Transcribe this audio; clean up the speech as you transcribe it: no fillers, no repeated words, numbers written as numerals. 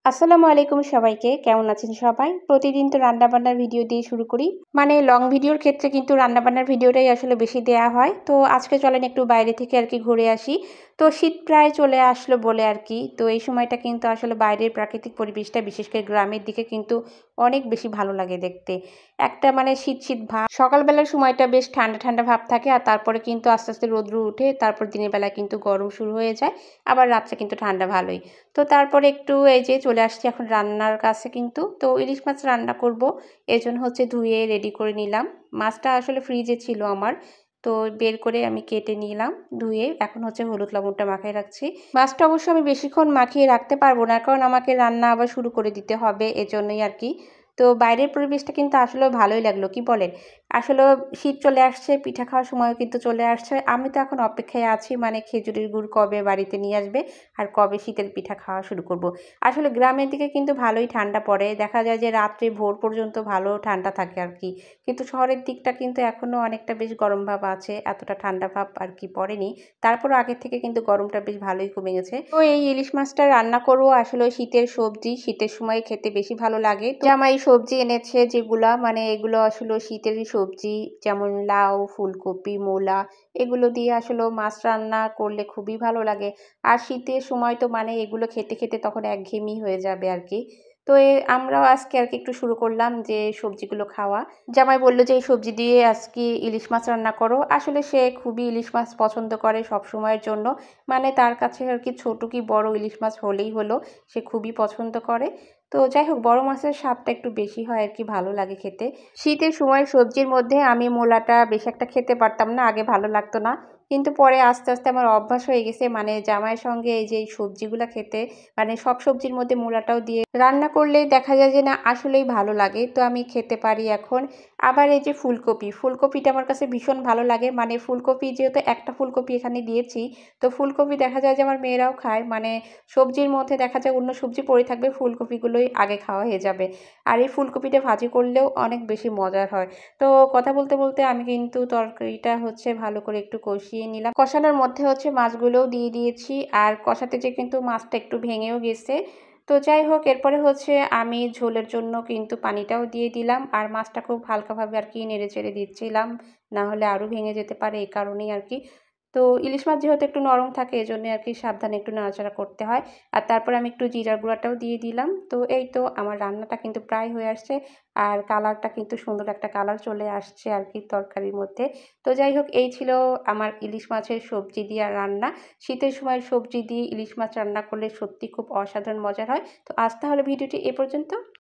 আসসালামু আলাইকুম সবাইকে। কেমন আছেন সবাই? প্রতিদিন তো রান্নাবান্নার ভিডিও দিয়ে শুরু করি। মানে লং ভিডিওর ক্ষেত্রে কিন্তু রান্নাবান্নার ভিডিওটাই আসলে বেশি দেয়া হয়। তো আজকে চলেন একটু বাইরে থেকে আরকি ঘুরে আসি। তো শীত প্রায় চলে আসলো বলে আরকি। তো এই সময়টা কিন্তু আসলে বাইরের প্রাকৃতিক পরিবেশটা বিশেষ করে গ্রামের দিকে কিন্তু অনেক বেশি ভালো লাগে দেখতে। একটা মানে শীত ভাব। সকালবেলার সময়টা বেশ ঠান্ডা ভাব থাকে আর তারপরে কিন্তু আস্তে, আস্তে রৌদ্র উঠে তারপর দিনের বেলায় কিন্তু গরম শুরু হয়ে যায়। আবার রাত্রে কিন্তু ঠান্ডা ভালোই। তো তারপরে একটু এই যে চলে আসছি এখন রান্নার কাছে কিন্তু। তো ইলিশ মাছ রান্না করব। এজন্য হচ্ছে ধুয়ে রেডি করে নিলাম। মাছটা আসলে ফ্রিজে ছিল আমার। তো বের করে আমি কেটে নিলাম ধুয়ে। এখন হচ্ছে হলুদ লবণটা মাখিয়ে রাখছি। মাছটা অবশ্য আমি বেশিক্ষণ মাখিয়ে রাখতে পারবো না, কারণ আমাকে রান্না আবার শুরু করে দিতে হবে, এজন্যই আরকি। তো বাইরের পরিবেশটা কিন্তু আসলেও ভালোই লাগলো, কি বলেন? আসলেও শীত চলে আসছে, পিঠা খাওয়ার সময়ও কিন্তু চলে আসছে। আমি তো এখন অপেক্ষায় আছি মানে খেজুরের গুড় কবে বাড়িতে নিয়ে আসবে আর কবে শীতের পিঠা খাওয়া শুরু করব। আসলে গ্রামের দিকে কিন্তু ভালোই ঠান্ডা পড়ে। দেখা যায় যে রাত্রে ভোর পর্যন্ত ভালো ঠান্ডা থাকে আরকি। কিন্তু শহরের দিকটা কিন্তু এখনো অনেকটা বেশ গরম ভাব আছে। এতটা ঠান্ডা ভাব আরকি পড়েনি। তারপরও আগের থেকে কিন্তু গরমটা বেশ ভালোই কমে গেছে। তো এই ইলিশ মাছটা রান্না করব আসলে শীতের সবজি, শীতের সময় খেতে বেশি ভালো লাগে। তো জামাই সবজি এনেছে যেগুলা, মানে এগুলো আসলে শীতেরই সবজি, যেমন লাউ, ফুলকপি, মূলা, এগুলো দিয়ে আসলে মাছ রান্না করলে খুবই ভালো লাগে। আর শীতের সময় তো মানে এগুলো খেতে তখন একঘেয়েমি হয়ে যাবে আরকি। তো আমরাও আজকে আরকি একটু শুরু করলাম যে সবজিগুলো খাওয়া। জামাই বলল যে এই সবজি দিয়ে আজকে ইলিশ মাছ রান্না করো। আসলে সে খুবই ইলিশ মাছ পছন্দ করে সবসময়ের জন্য। মানে তার কাছে আরকি ছোট কি বড় ইলিশ মাছ হলেই হলো, সে খুবই পছন্দ করে। তো যাই হোক, বড় মাছের স্বাদটা একটু বেশি হয় আরকি, ভালো লাগে খেতে। শীতের সময় সবজির মধ্যে আমি মূলাটা বেশি একটা খেতে পারতাম না, আগে ভালো লাগতো না। কিন্তু পরে আস্তে, আস্তে আমার অভ্যাস হয়ে গেছে মানে জামাইয়ের সঙ্গে এই যে এই সবজিগুলা খেতে, মানে সব সবজির মধ্যে মূলাটাও দিয়ে রান্না করলে দেখা যায় যে না আসলেই ভালো লাগে। তো আমি খেতে পারি এখন। আবার এই যে ফুলকপিটা আমার কাছে ভীষণ ভালো লাগে। মানে ফুলকপি যেহেতু একটা ফুলকপি এখানে দিয়েছি, তো ফুলকপি দেখা যায় যে আমার মেয়েরাও খায়। মানে সবজির মধ্যে দেখা যায় অন্য সবজি পড়ে থাকবে, ফুলকপিগুলোই আগে খাওয়া হয়ে যাবে। আর এই ফুলকপিটা ভাজি করলেও অনেক বেশি মজার হয়। তো কথা বলতে আমি কিন্তু তরকারিটা হচ্ছে ভালো করে একটু কষিয়ে নিলাম। কষানোর মধ্যে হচ্ছে মাছগুলোও দিয়ে দিয়েছি। আর কষাতে যেয়ে কিন্তু মাছটা একটু ভেঙেও গেছে। তো যাই হোক, এরপরে হচ্ছে আমি ঝোলের জন্য কিন্তু পানিটাও দিয়ে দিলাম। আর মাছটা খুব হালকাভাবে আরকি নেড়েচেড়ে দিচ্ছিলাম। না হলে আরও ভেঙে যেতে পারে, এই কারণেই আরকি। তো ইলিশ মাছ যেহেতু একটু নরম থাকে এজন্যই আরকি সাবধানে একটু নাড়াচাড়া করতে হয়। আর তারপরে আমি একটু জিরার গুঁড়াটাও দিয়ে দিলাম। তো এই তো আমার রান্নাটা কিন্তু প্রায় হয়ে আসছে। আর কালারটা কিন্তু সুন্দর একটা কালার চলে আসছে আরকি তরকারির মধ্যে। তো যাই হোক, এই ছিল আমার ইলিশ মাছের সবজি দিয়ে রান্না। শীতের সময় সবজি দিয়ে ইলিশ মাছ রান্না করলে সত্যি খুব অসাধারণ মজার হয়। তো আজ তাহলে ভিডিওটি এ পর্যন্ত।